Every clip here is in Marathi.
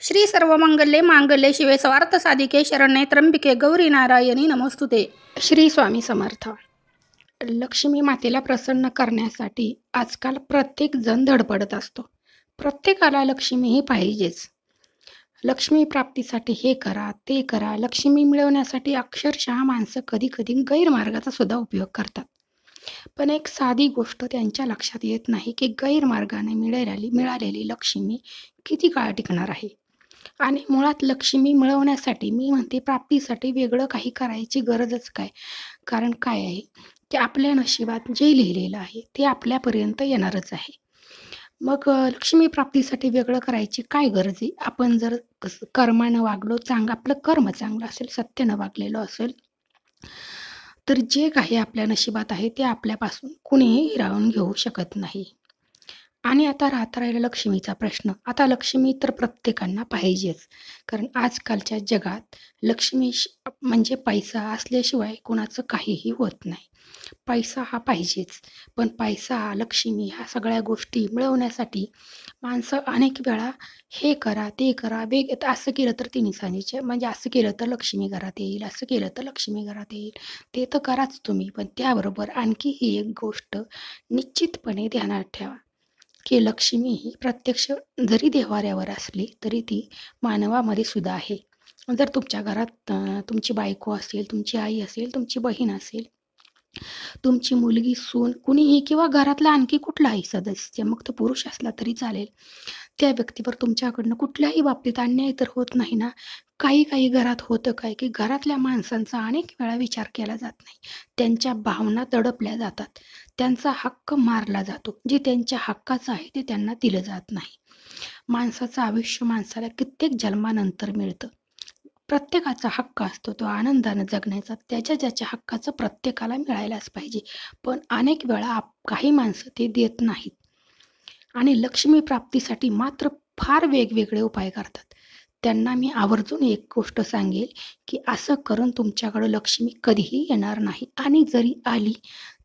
श्री सर्वमंगल्ये मांगल्ये शिवे स्वार्थ साधिके शरण्ये त्र्यंबिके गौरी नारायणी नमोस्तुते। श्री स्वामी समर्थ। लक्ष्मी मातेला प्रसन्न करण्यासाठी आजकाल प्रत्येक जण धडपडत असतो। प्रत्येकाला लक्ष्मी ही पाहिजेच। लक्ष्मी प्राप्तीसाठी हे करा ते करा। लक्ष्मी मिळवण्यासाठी अक्षरशः माणसं कधी कधी गैरमार्गाचा सुद्धा उपयोग करतात। पण एक साधी गोष्ट त्यांच्या लक्षात येत नाही की गैरमार्गाने मिळालेली लक्ष्मी किती काळ टिकणार आहे। आणि मुळात लक्ष्मी मिळवण्यासाठी मी म्हणते प्राप्तीसाठी वेगळं काही करायची गरजच काय। कारण काय आहे की आपल्या नशिबात जे लिहिलेलं आहे ते आपल्यापर्यंत येणारच आहे। मग लक्ष्मी प्राप्तीसाठी वेगळं करायची काय गरज आहे। आपण जर कर्मानं वागलो, आपलं कर्म चांगलं असेल, सत्यानं वागलेलो असेल, तर जे काही आपल्या नशिबात आहे ते आपल्यापासून कुणीही हिरावून घेऊ शकत नाही। आणि आता राहिला लक्ष्मीचा प्रश्न। आता लक्ष्मी तर प्रत्येकांना पाहिजेच, कारण आजकालच्या जगात लक्ष्मी म्हणजे पैसा असल्याशिवाय कोणाचं काहीही होत नाही। पैसा हा पाहिजेच, पण पैसा, लक्ष्मी ह्या सगळ्या गोष्टी मिळवण्यासाठी माणसं अनेक वेळा हे करा ते करा, असं केलं तर ती निशाणीचे, म्हणजे असं केलं तर लक्ष्मी घरात येईल, असं केलं तर लक्ष्मी घरात येईल, ते तर कराच तुम्ही, पण त्याबरोबर आणखी ही एक गोष्ट निश्चितपणे ध्यानात ठेवा की लक्ष्मी ही प्रत्यक्ष जरी देव्हाऱ्यावर असली तरी ती मानवामध्ये सुद्धा आहे। जर तुमच्या घरात तुमची बायको असेल, तुमची आई असेल, तुमची बहीण असेल, तुमची मुलगी, सून, कुणीही, किंवा घरातला आणखी कुठलाही सदस्य, मग तो पुरुष असला तरी चालेल, त्या व्यक्तीवर तुमच्याकडनं कुठल्याही बाबतीत अन्याय तर होत नाही ना। काही घरात होतं काय की घरातल्या माणसांचा अनेक वेळा विचार केला जात नाही, त्यांच्या भावना दडपल्या जातात, त्यांचा हक्क मारला जातो, जे त्यांच्या हक्काचं आहे ते त्यांना दिलं जात नाही। माणसाचं आयुष्य माणसाला कित्येक जन्मानंतर मिळतं। प्रत्येकाचा हक्क असतो तो आनंदानं जगण्याचा, ज्याच्या हक्काचं प्रत्येकाला मिळायलाच पाहिजे, पण अनेक वेळा काही माणसं ते देत नाहीत आणि लक्ष्मी प्राप्तीसाठी मात्र फार वेगवेगळे उपाय करतात। त्यांना मी आवर्जून एक गोष्ट सांगेल की असं करून तुमच्याकडं लक्ष्मी कधीही येणार नाही, आणि जरी आली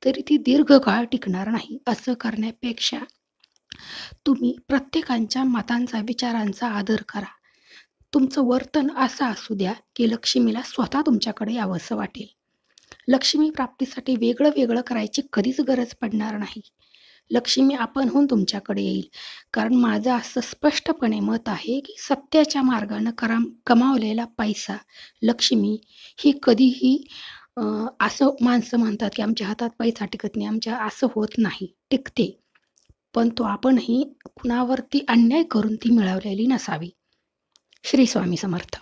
तरी ती दीर्घकाळ टिकणार नाही। असं करण्यापेक्षा तुम्ही प्रत्येकाच्या मतांचा, विचारांचा आदर करा। तुमचं वर्तन असं असू द्या की लक्ष्मीला स्वतः तुमच्याकडे यावंसं वाटेल। लक्ष्मी प्राप्तीसाठी वेगळं करायची कधीच गरज पडणार नाही। लक्ष्मी आपणहून तुमच्याकडे येईल, कारण माझं असं स्पष्टपणे मत आहे की सत्याच्या मार्गानं कमावलेला पैसा, लक्ष्मी ही कधीही असं माणसं म्हणतात की आमच्या हातात पैसा टिकत नाही, असं होत नाही, टिकते, पण तो आपणही कुणावरती अन्याय करून ती मिळवलेली नसावी। श्री स्वामी समर्थ।